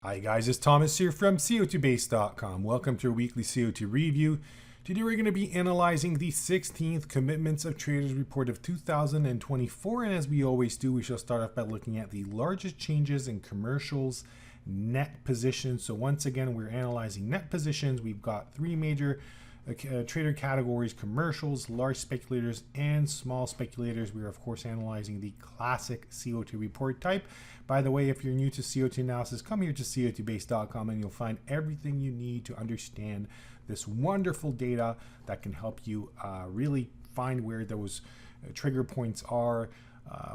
Hi guys, it's Thomas here from CO2base.com. Welcome to our weekly CO2 review. Today we're going to be analyzing the 16th Commitments of Traders report of 2024, and as we always do, we shall start off by looking at the largest changes in commercials net positions. So once again, we're analyzing net positions. We've got three major trader categories: commercials, large speculators, and small speculators. We are of course analyzing the classic CO2 report type. By the way, if you're new to CO2 analysis, come here to CO2base.com and you'll find everything you need to understand this wonderful data that can help you really find where those trigger points are,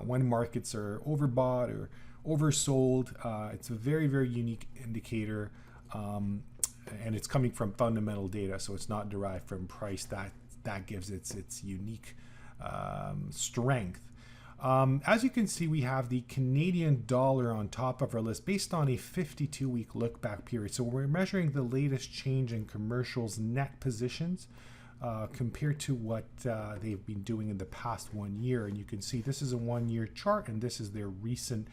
when markets are overbought or oversold. It's a very, very unique indicator. And it's coming from fundamental data, so it's not derived from price. That gives its unique strength. As you can see, we have the Canadian dollar on top of our list based on a 52-week look back period. So we're measuring the latest change in commercials net positions compared to what they've been doing in the past 1 year. And you can see this is a 1 year chart, and this is their recent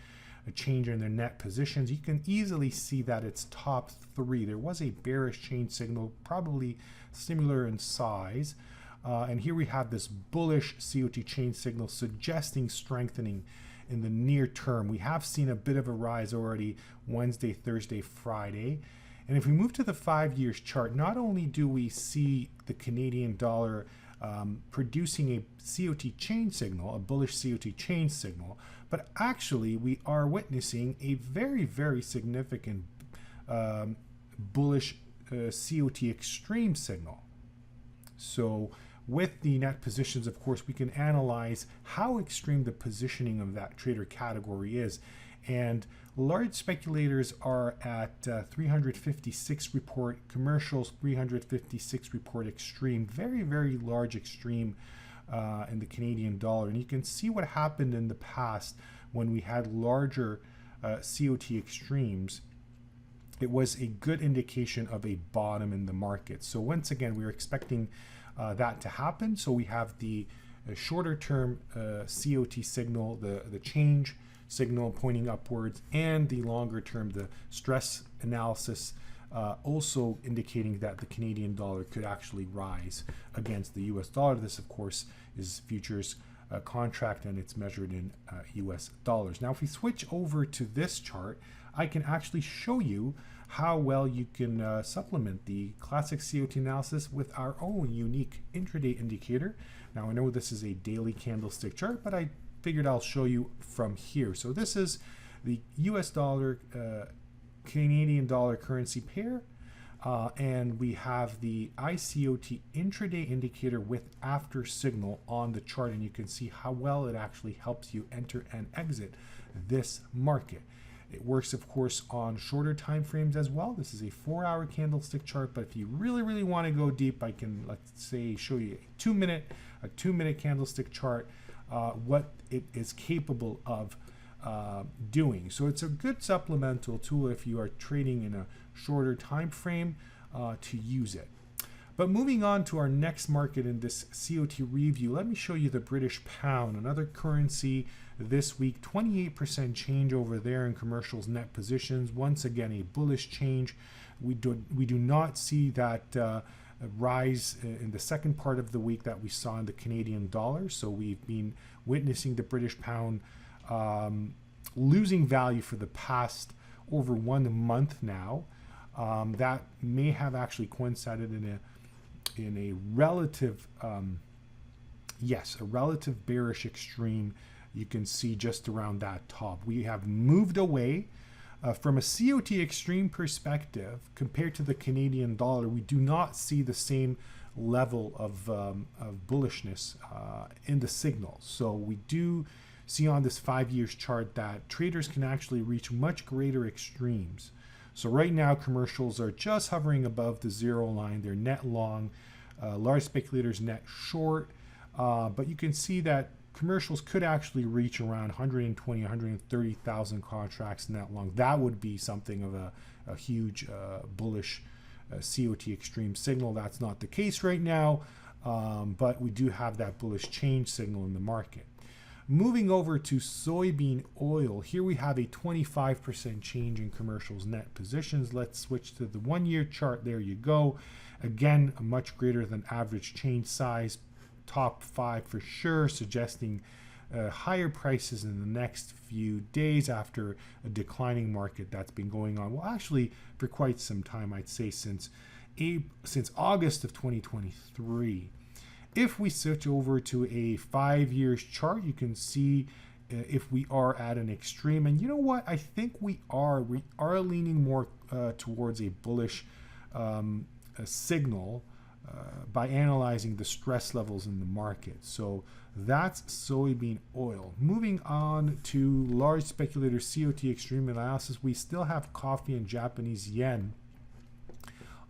change in their net positions. You can easily see that it's top three. There was a bearish change signal, probably similar in size. And here we have this bullish COT change signal suggesting strengthening in the near term. We have seen a bit of a rise already Wednesday, Thursday, Friday. And if we move to the 5 years chart, not only do we see the Canadian dollar producing a COT change signal, a bullish COT change signal, but actually we are witnessing a very, very significant bullish COT extreme signal. So with the net positions, of course, we can analyze how extreme the positioning of that trader category is. And large speculators are at 356 report, commercials 356 report extreme, very, very large extreme in the Canadian dollar. And you can see what happened in the past when we had larger COT extremes. It was a good indication of a bottom in the market. So once again, we're expecting that to happen. So we have the shorter term COT signal, the change signal pointing upwards, and the longer term, the stress analysis also indicating that the Canadian dollar could actually rise against the US dollar. This, of course, is futures contract, and it's measured in US dollars. Now, if we switch over to this chart, I can actually show you how well you can supplement the classic COT analysis with our own unique intraday indicator. Now, I know this is a daily candlestick chart, but I figured I'll show you from here. So this is the US dollar Canadian dollar currency pair, and we have the iCOT intraday indicator with AfterSignal on the chart, and you can see how well it actually helps you enter and exit this market. It works, of course, on shorter time frames as well. This is a 4-hour candlestick chart, but if you really, really want to go deep, I can, let's say, show you a two-minute candlestick chart, what it is capable of doing. So it's a good supplemental tool if you are trading in a shorter time frame to use it. But moving on to our next market in this COT review, let me show you the British pound, another currency this week. 28% change over there in commercials net positions. Once again, a bullish change. We do not see that rise in the second part of the week that we saw in the Canadian dollar. So we've been witnessing the British pound losing value for the past over 1 month now. That may have actually coincided in a relative a relative bearish extreme. You can see just around that top. We have moved away from a COT extreme perspective compared to the Canadian dollar. We do not see the same level of bullishness in the signal. So we do see on this 5 years chart that traders can actually reach much greater extremes. So right now, commercials are just hovering above the zero line. They're net long, large speculators net short, but you can see that commercials could actually reach around 120, 130,000 contracts net long. That would be something of a huge bullish COT extreme signal. That's not the case right now, but we do have that bullish change signal in the market. Moving over to soybean oil, here we have a 25% change in commercials net positions. Let's switch to the 1-year chart. There you go. Again, a much greater than average change size, top 5 for sure, suggesting higher prices in the next few days after a declining market that's been going on, well, actually for quite some time, I'd say since August of 2023. If we switch over to a 5 years chart, you can see if we are at an extreme, and you know what, I think we are leaning more towards a bullish signal by analyzing the stress levels in the market. So that's soybean oil. Moving on to large speculator COT extreme analysis, we still have coffee and Japanese yen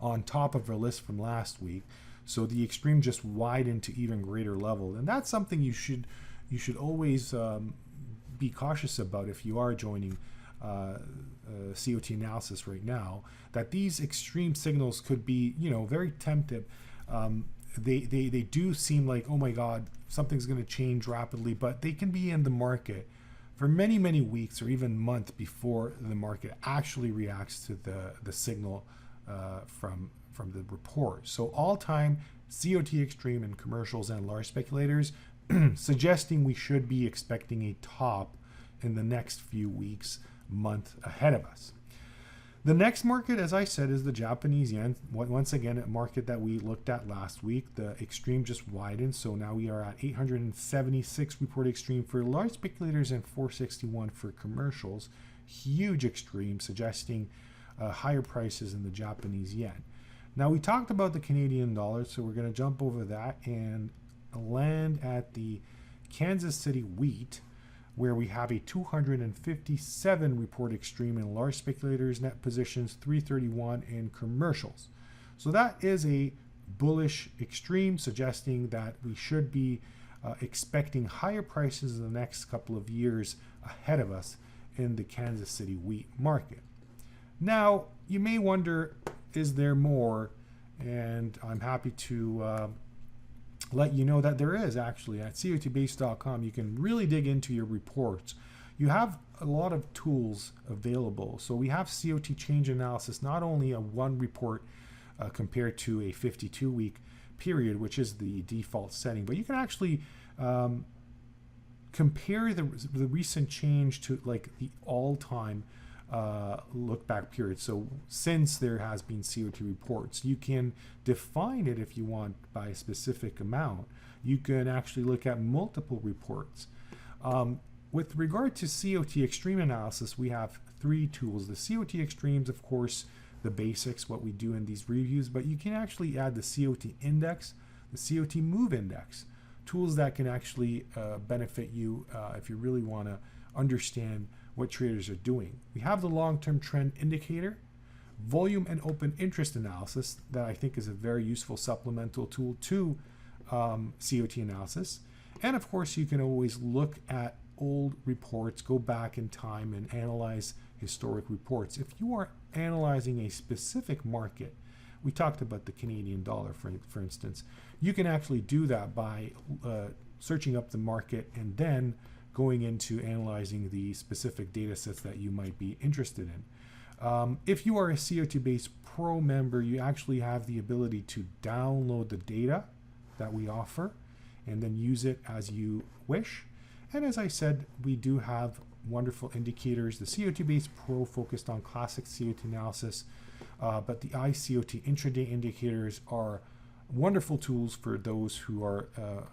on top of our list from last week. So the extreme just widened to even greater level, and that's something you should always be cautious about if you are joining COT analysis right now. That these extreme signals could be, very tempted. They do seem like, oh my God, something's going to change rapidly, but they can be in the market for many, many weeks or even months before the market actually reacts to the signal from the report. So all-time COT extreme in commercials and large speculators suggesting we should be expecting a top in the next few weeks, month ahead of us. The next market, as I said, is the Japanese yen. Once again, a market that we looked at last week. The extreme just widened, so now we are at 876 reported extreme for large speculators and 461 for commercials. Huge extreme, suggesting higher prices in the Japanese yen. Now, we talked about the Canadian dollar, so we're going to jump over that and land at the Kansas City wheat, where we have a 257 report extreme in large speculators, net positions 331 in commercials. So that is a bullish extreme, suggesting that we should be expecting higher prices in the next couple of years ahead of us in the Kansas City wheat market. Now, you may wonder, is there more? And I'm happy to let you know that there is actually. At cotbase.com, you can really dig into your reports. You have a lot of tools available. So we have COT change analysis, not only a one report compared to a 52-week period, which is the default setting, but you can actually compare the recent change to like the all-time look back period. So since there has been COT reports, you can define it if you want by a specific amount. You can actually look at multiple reports. With regard to COT extreme analysis, we have 3 tools. The COT extremes, of course, the basics, what we do in these reviews, but you can actually add the COT index, the COT move index, tools that can actually benefit you if you really want to understand what traders are doing. We have the long-term trend indicator, volume and open interest analysis that I think is a very useful supplemental tool to COT analysis. And of course, you can always look at old reports, go back in time and analyze historic reports. If you are analyzing a specific market, we talked about the Canadian dollar, for instance, you can actually do that by searching up the market and then going into analyzing the specific data sets that you might be interested in. If you are a COT Base Pro member, you actually have the ability to download the data that we offer and then use it as you wish. And as I said, we do have wonderful indicators. The COT Base Pro focused on classic COT analysis, but the iCOT intraday indicators are wonderful tools for those who are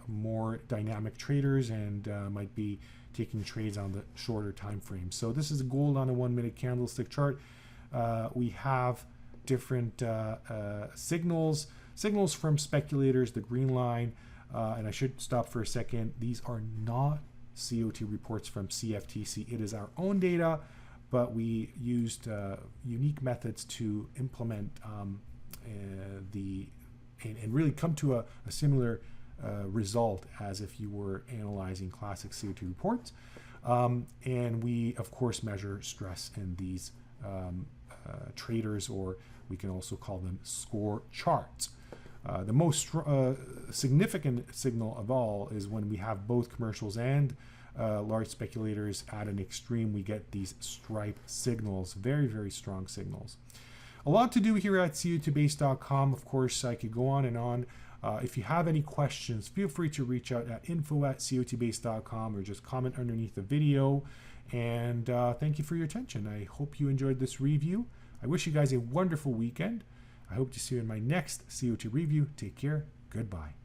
more dynamic traders and might be taking trades on the shorter time frame. So this is a gold on a 1-minute candlestick chart. We have different signals from speculators, the green line, and I should stop for a second. These are not COT reports from CFTC. It is our own data, but we used unique methods to implement and really come to a similar result as if you were analyzing classic COT reports. And we, of course, measure stress in these traders, or we can also call them score charts. The most significant signal of all is when we have both commercials and large speculators at an extreme, we get these stripe signals, very, very strong signals. A lot to do here at COTbase.com. Of course, I could go on and on. If you have any questions, feel free to reach out at info@COTbase.com or just comment underneath the video. And thank you for your attention. I hope you enjoyed this review. I wish you guys a wonderful weekend. I hope to see you in my next COT review. Take care. Goodbye.